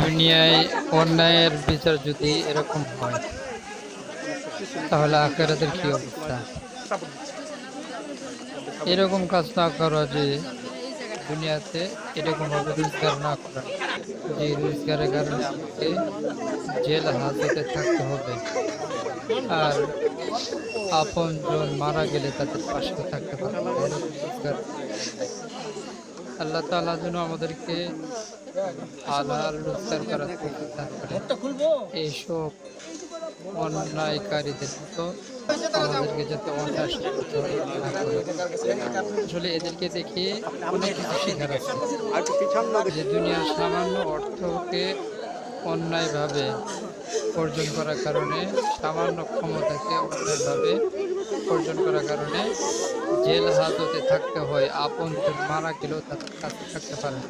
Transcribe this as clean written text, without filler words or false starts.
দুনিয়ায় অন্যায়ের বিচার যদি এরকম হয়, তাহলে আখিরাতের কি অবস্থা? এরকম কাজ না করা, যে দুনিয়াতে এরকম ভাবে রোজগার না করা, যে রোজগারের কারণে আমাকে জেল হাজতে থাকতে হবে, আর আপন জন মারা গেলে তাদের পাশেও থাকতে পারবে না, এরকম রোজগার। আল্লাহ তাআলা যেন আমাদেরকে হালাল রোজগার করার তৌফিক দান করেন। এইসব অন্যায়কারীদের মতো আমাদেরকে যাতে অন্যায় করতে না করে। আসলে এদেরকে দেখে অনেক কিছু শেখার আছে, যে দুনিয়ার সামান্য অর্থকে অন্যায়ভাবে অর্জন করার কারণে, সামান্য ক্ষমতাকে অন্যায়ভাবে অর্জন করার কারণে জেল হাজতে থাকতে হয়, আপনজন মারা গেলেও তাদের কাছে থাকতে পারে না।